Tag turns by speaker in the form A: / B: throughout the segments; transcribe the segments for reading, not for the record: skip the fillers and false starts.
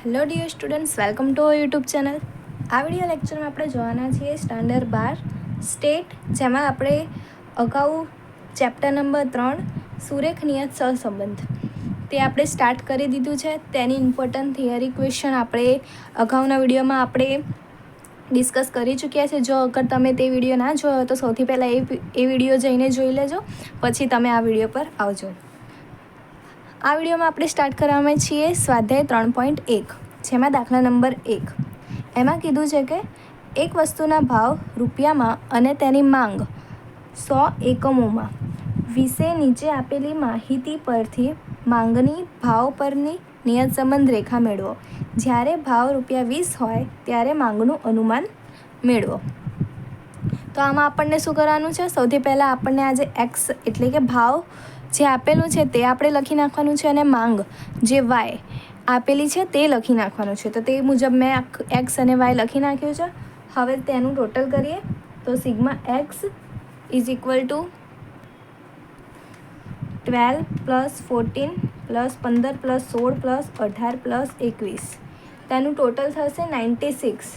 A: Hello dear students, welcome to our YouTube channel. આ video લેક્ચરમાં આપણે જોવાના છીએ સ્ટાન્ડર્ડ 12 સ્ટેટ, જેમાં આપણે અગાઉ ચેપ્ટર નંબર 3 સુરેખ નિયત સહસંબંધ તે આપણે સ્ટાર્ટ કરી દીધું છે. તેની ઇમ્પોર્ટન્ટ થિયરી ક્વેશ્ચન આપણે અગાઉના વિડીયોમાં આપણે ડિસ્કસ કરી ચૂક્યા છે. જો અગર તમે તે વિડીયો ના જોયો તો સૌથી પહેલાં એ વિડીયો જઈને જોઈ લેજો, પછી તમે આ વિડીયો પર આવજો. આ વિડીયોમાં આપણે સ્ટાર્ટ કરવામાં છીએ સ્વાધ્યાય 3.1, જેમાં દાખલા નંબર 1 એમાં કીધું છે કે એક વસ્તુના ભાવ રૂપિયામાં અને તેની માંગ 100 એકમોમાં વિશે નીચે આપેલી માહિતી પરથી માંગની ભાવ પરની નિયત સંબંધ રેખા મેળવો. જ્યારે ભાવ ₹20 હોય ત્યારે માંગનું અનુમાન મેળવો. તો આમાં આપણને શું કરવાનું છે? સૌથી પહેલાં આપણને આ જે એક્સ એટલે કે ભાવ જે આપેલું છે તે આપણે લખી નાખવાનું છે, અને માંગ જે વાય આપેલી છે તે લખી નાખવાનું છે. તો તે મુજબ મેં એક્સ અને વાય લખી નાખ્યું છે. હવે તેનું ટોટલ કરીએ તો sigma x is equal two 12 plus 14 plus 15 plus 16 plus 18 plus 21, તેનું ટોટલ થશે 96.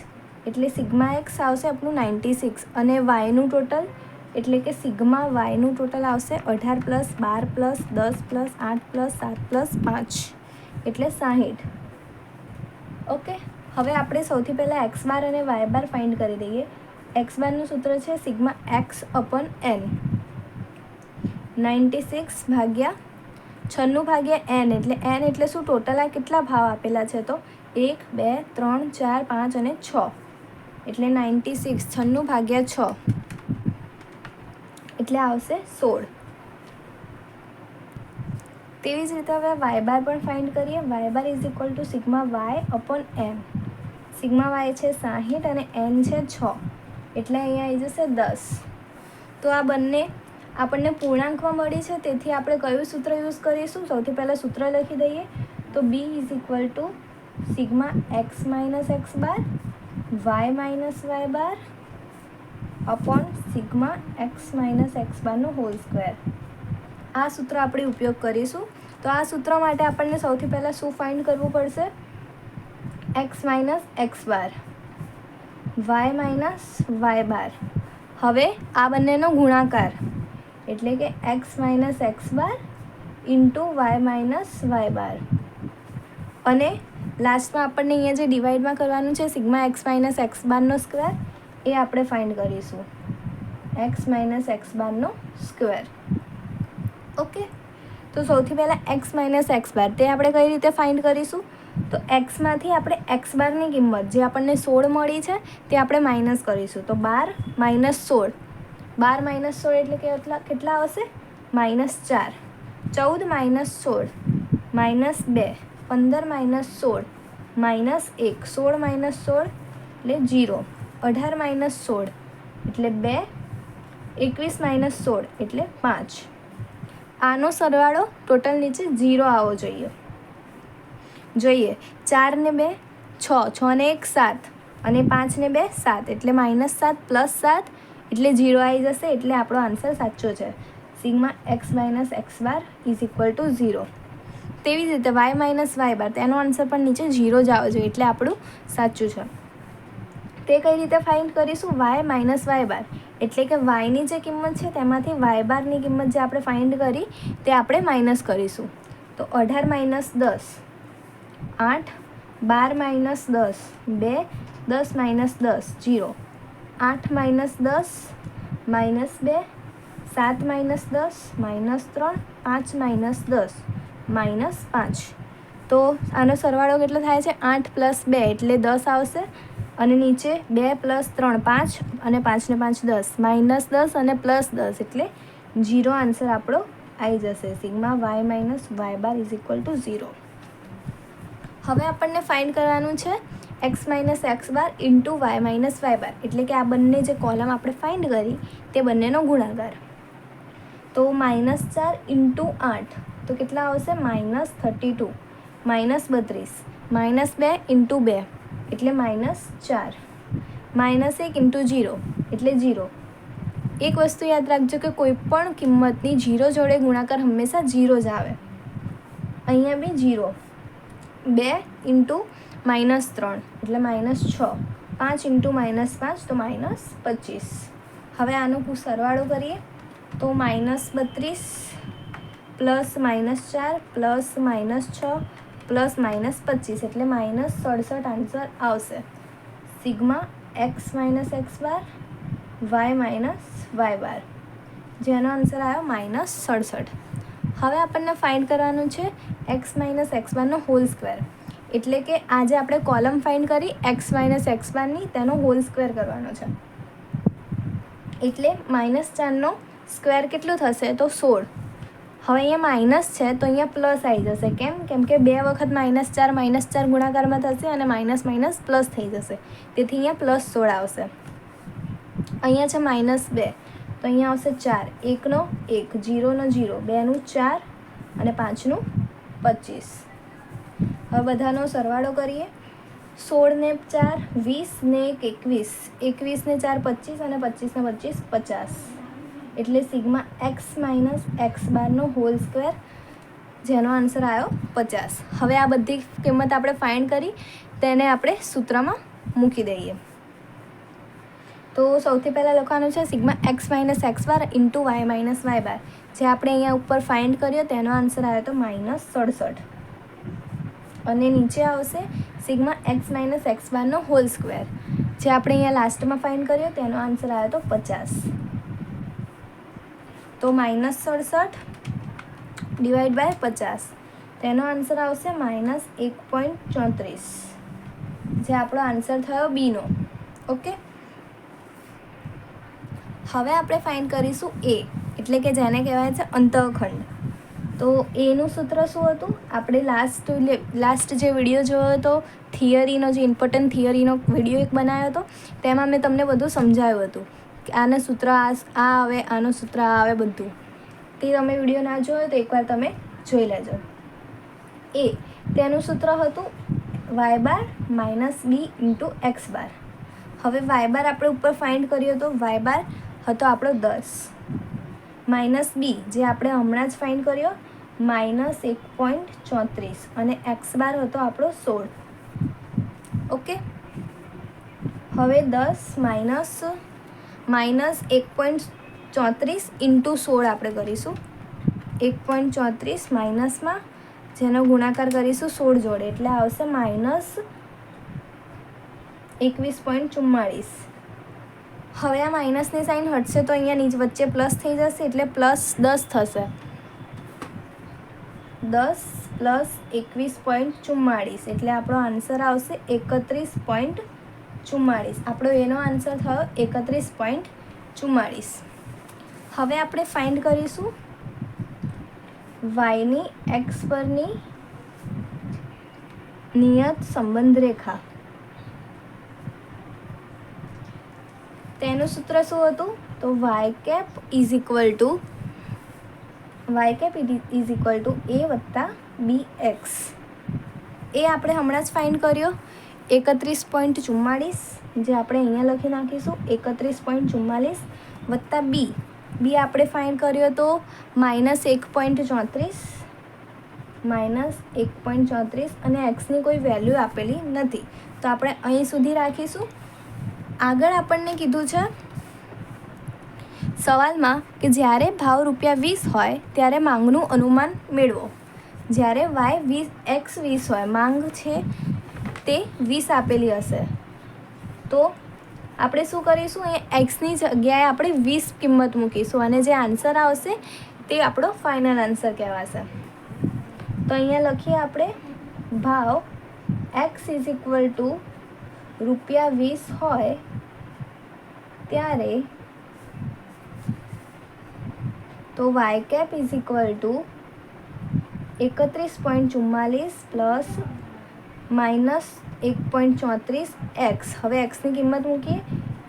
A: એટલે સિગ્મા એક્સ આવશે આપણું 96, અને વાયનું ટોટલ એટલે કે સિગ્મા વાયનું ટોટલ આવશે 18 plus 12 plus 10 plus 8 plus 7 plus 5 એટલે 60. ઓકે, હવે આપણે સૌથી પહેલાં એક્સ બાર અને વાય બાર ફાઇન્ડ કરી દઈએ. એક્સ બારનું સૂત્ર છે સિગ્મા એક્સ અપોન એન, 96 ભાગ્યા 96 ભાગ્યા એન, એટલે એન એટલે શું? ટોટલ આ કેટલા ભાવ આપેલા છે? તો 1 2 3 4 5 અને 6, એટલે 96 96 ભાગ્યા 6 એટલે આવશે 16. તેવી જ રીતે હવે વાય બાર પણ ફાઇન્ડ કરીએ. Y bar is equal to sigma Y upon N. Sigma Y છે 60 અને એન છે 6, એટલે અહીંયા આવી જશે 10. તો આ બંને આપણને પૂર્ણાંકમાં મળી છે, તેથી આપણે કયું સૂત્ર યુઝ કરીશું? સૌથી પહેલાં સૂત્ર લખી દઈએ તો B is equal to sigma x minus x bar Y minus Y bar upon sigma x minus x બારનો હોલ સ્ક્વેર. આ સૂત્ર આપણે ઉપયોગ કરીશું. તો આ સૂત્ર માટે આપણને સૌથી પહેલાં શું ફાઇન્ડ કરવું પડશે? X minus x bar, Y minus Y bar. હવે આ બંનેનો ગુણાકાર એટલે કે x minus x bar into y minus Y bar, અને લાસ્ટમાં આપણને અહીંયા જે ડિવાઈડમાં કરવાનું છે સિગ્મા એક્સ માઇનસ એક્સ બારનો સ્ક્વેર, એ આપણે ફાઇન્ડ કરીશું, એક્સ માઇનસ એક્સ બારનો સ્ક્વેર. ઓકે, તો સૌથી પહેલાં એક્સ માઇનસ એક્સ બાર તે આપણે કઈ રીતે ફાઇન્ડ કરીશું? તો એક્સમાંથી આપણે એક્સ બારની કિંમત જે આપણને 16 મળી છે તે આપણે માઇનસ કરીશું. તો 12 માઇનસ 16, 12 માઇનસ 16 એટલે કેટલા આવશે? -4. 14 minus 16 minus 2, 15 minus 16 minus 1, 16 minus 16 એટલે 0, 18 માઇનસ 16 એટલે 2, 21 માઇનસ 16 એટલે 5. આનો સરવાળો ટોટલ નીચે 0 આવવો જોઈએ. 4 ને 2 6, 6 ને 1 7, અને 5 ને 2 7, એટલે -7 પ્લસ 7 એટલે 0 આવી જશે. એટલે આપણો આન્સર સાચો છે. Sigma x minus x bar is equal to 0. તેવી જ રીતે વાય માઇનસ વાય બાર તેનો આન્સર પણ નીચે 0 જ આવવો જોઈએ, એટલે આપણું સાચું છે. તે કઈ રીતે ફાઇન્ડ કરીશું? વાય માઇનસ વાય બાર એટલે કે વાયની જે કિંમત છે તેમાંથી વાય બારની કિંમત જે આપણે ફાઇન્ડ કરી તે આપણે માઇનસ કરીશું. તો 18 minus 10 8, 12 minus 10 2, 10 minus 10 0, 8 minus 10 minus 2, 7 minus 10 minus 3, 5 minus 10 minus 5. તો આનો સરવાળો કેટલો થાય છે? 8 પ્લસ 2 એટલે 10 આવશે, અને નીચે 2 પ્લસ 3 5, અને 5 ને 5 10, માઇનસ 10 અને પ્લસ 10 એટલે 0 આન્સર આપણો આવી જશે. Sigma y minus Y bar is equal to 0. હવે આપણને ફાઇન્ડ કરવાનું છે x minus x bar into y minus Y bar, એટલે કે આ બંને જે કોલમ આપણે ફાઇન્ડ કરી તે બંનેનો ગુણાકાર. તો -4 ઇન્ટુ 8 તો કેટલા આવશે? -32, -32, -2 ઇન્ટુ 2 એટલે -4, -1 ઇન્ટુ 0 એટલે 0. એક વસ્તુ યાદ રાખજો કે કોઈ પણ કિંમતની 0 જોડે ગુણાકાર હંમેશા 0 જ આવે. અહીંયા બી 0. 2 ઇન્ટુ -3 એટલે -6. 5 × -5 તો -25. હવે આનો સરવાળો કરીએ તો -32 પ્લસ -4 પ્લસ -6 પ્લસ -25 એટલે -67 આન્સર આવશે. સિગ્મા x - x બાર y - y બાર, જેનો આન્સર આવ્યો -67. હવે આપણને ફાઇન્ડ કરવાનું છે x - x બારનો હોલ સ્ક્વેર, એટલે કે આજે આપણે કોલમ ફાઇન્ડ કરી x - x બારની, તેનો હોલ સ્ક્વેર કરવાનો છે. એટલે -4નો સ્ક્વેર કેટલું થશે તો 16. હવે અહીંયા માઇનસ છે તો અહીંયા પ્લસ આવી જશે. કેમ કે 2 વખત -4 ગુણાકારમાં થશે અને માઇનસ માઇનસ પ્લસ થઈ જશે, તેથી અહીંયા +16 આવશે. અહીંયા છે -2 તો અહીંયા આવશે 4. 1 નો 1, 0 નો 0, 2 નું 4 અને 5 નું 25. હવે બધાનો સરવાળો કરીએ. 16 ને 4 20 ને 1 21, 21 ને 4 25 અને 25 ને 25 50. એટલે સિગ્મા x - x બારનો હોલ સ્ક્વેર, જેનો આન્સર આવ્યો 50. હવે આ બધી કિંમત આપણે ફાઇન્ડ કરી તેને આપણે સૂત્રમાં મૂકી દઈએ. તો સૌથી પહેલાં લખવાનું છે સિગ્મા x - x બાર ઇન્ટુ y - y બાર, જે આપણે અહીંયા ઉપર ફાઇન્ડ કર્યો તેનો આન્સર આવ્યો તો -67. અને નીચે આવશે સિગ્મા x - x બારનો હોલ સ્ક્વેર, જે આપણે અહીંયા લાસ્ટમાં ફાઇન્ડ કર્યો તેનો આન્સર આવ્યો તો 50. તો -67 ડિવાઈડ બાય 50, તેનો આન્સર આવશે -1.34, જે આપણો આન્સર થયો બીનો. ઓકે, હવે આપણે ફાઇન્ડ કરીશું એ, એટલે કે જેને કહેવાય છે અંતઃખંડ. તો એનું સૂત્ર શું હતું? આપણે લાસ્ટ જે વિડીયો જોયો હતો, થિયરીનો, જે ઇમ્પોર્ટન્ટ થિયરીનો વિડીયો એક બનાવ્યો હતો, તેમાં મેં તમને બધું સમજાવ્યું હતું કે આનું સૂત્ર આ આવે, આનું સૂત્ર આ આવે, બધું. તે તમે વિડીયો ના જોયો તો એકવાર તમે જોઈ લેજો. એ તેનું સૂત્ર હતું y બાર -b × x બાર. હવે y બાર આપણે ઉપર ફાઇન્ડ કર્યો તો y બાર હતો આપણો 10, -b જે આપણે હમણાં જ ફાઇન્ડ કર્યો -1.34 અને x બાર હતો આપણો 16. ઓકે, હવે 10 -1.34 × 16 આપણે કરીશું. 1.34 માઇનસમાં જેનો ગુણાકાર કરીશું 16 જોડે, એટલે આવશે -21.44. હવે આ માઇનસની સાઇન હટશે તો અહીંયા નીચે વચ્ચે પ્લસ થઈ જશે, એટલે +10 થશે. 10 + 21.44 એટલે આપણો આન્સર આવશે 31.44. આપણો એનો આન્સર થયો 31.44. હવે આપણે ફાઇન્ડ કરીશું yની x પરની નિયત સંબંધ રેખા. તેનું સૂત્ર શું હતું? તો y cap is equal to a + bx. એ આપણે હમણાં જ ફાઇન્ડ કર્યો 31.44, જે આપણે અહીંયા લખી નાખીશું 31.44 વત્તા b આપણે ફાઇન્ડ કર્યો તો -1.34 અને એક્સની કોઈ વેલ્યુ આપેલી નથી, તો આપણે અહીં સુધી રાખીશું. આગળ આપણને કીધું છે સવાલમાં કે જ્યારે ભાવ ₹20 હોય ત્યારે માંગનું અનુમાન મેળવો. જ્યારે x 20 હોય, માંગ છે તે 20 આપેલી હશે, તો આપણે શું કરીશું? અહીંયા એક્સની જગ્યાએ આપણે 20 કિંમત મૂકીશું અને જે આન્સર આવશે તે આપણો ફાઇનલ આન્સર કહેવાશે. તો અહીંયા લખીએ આપણે ભાવ x = ₹20 હોય ત્યારે તો y કેપ = 31.44 પ્લસ -1.34 x. હવે એક્સની કિંમત મૂકીએ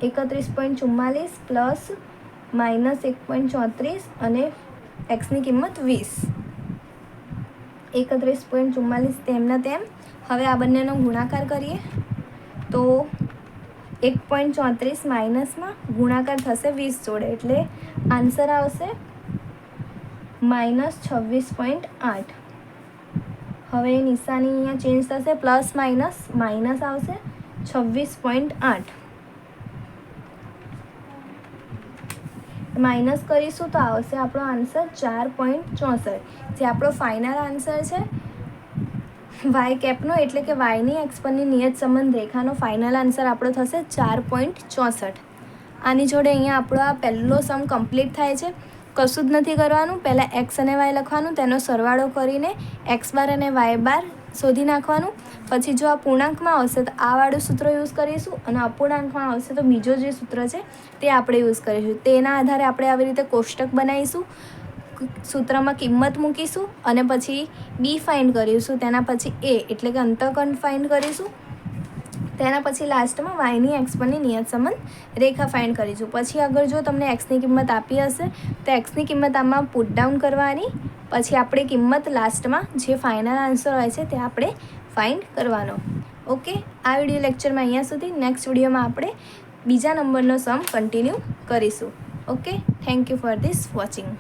A: 31.44 પ્લસ -1.34 અને એક્સની કિંમત 20. 31.44 તેમના તેમ. હવે આ બંનેનો ગુણાકાર કરીએ તો 1.34 માઇનસમાં ગુણાકાર થશે 20 જોડે, એટલે આન્સર આવશે -26.8. હવે નિશાની અહીંયા ચેન્જ થશે, પ્લસ માઇનસ માઇનસ આવશે 26.8. માઇનસ કરીશું તો આવશે આપણો આન્સર 4.64, જે આપણો ફાઇનલ આન્સર છે વાય કેપનો, એટલે કે વાયની એક્સ પરની નિયત સંબંધ રેખાનો ફાઇનલ આન્સર આપણો થશે 4.64. આની જોડે અહીંયા આપણો આ પહેલો સમ કમ્પ્લીટ થાય છે. કશું જ નથી કરવાનું, પહેલાં એક્સ અને વાય લખવાનું, તેનો સરવાળો કરીને એક્સ બાર અને વાય બાર શોધી નાખવાનું. પછી જો આ પૂર્ણાંકમાં આવશે તો આ વાળું સૂત્ર યુઝ કરીશું, અને અપૂર્ણાંકમાં આવશે તો બીજો જે સૂત્ર છે તે આપણે યુઝ કરીશું. તેના આધારે આપણે આવી રીતે કોષ્ટક બનાવીશું, સૂત્રમાં કિંમત મૂકીશું અને પછી બી ફાઇન્ડ કરીશું, તેના પછી એ એટલે કે અંતઃખંડ ફાઇન્ડ કરીશું, તેના પછી લાસ્ટમાં વાયની એક્સ પરની નિયત સંબંધ રેખા ફાઇન્ડ કરીશું. પછી આગળ જો તમને એક્સની કિંમત આપી હશે તો એક્સની કિંમત આમાં પુટ ડાઉન કરવાની, પછી આપણે કિંમત લાસ્ટમાં જે ફાઇનલ આન્સર હોય છે તે આપણે ફાઇન્ડ કરવાનો. ઓકે, આ વિડીયો લેક્ચરમાં અહીંયા સુધી. નેક્સ્ટ વિડીયોમાં આપણે બીજા નંબરનો સમ કન્ટિન્યુ કરીશું. Okay, thank you for this watching.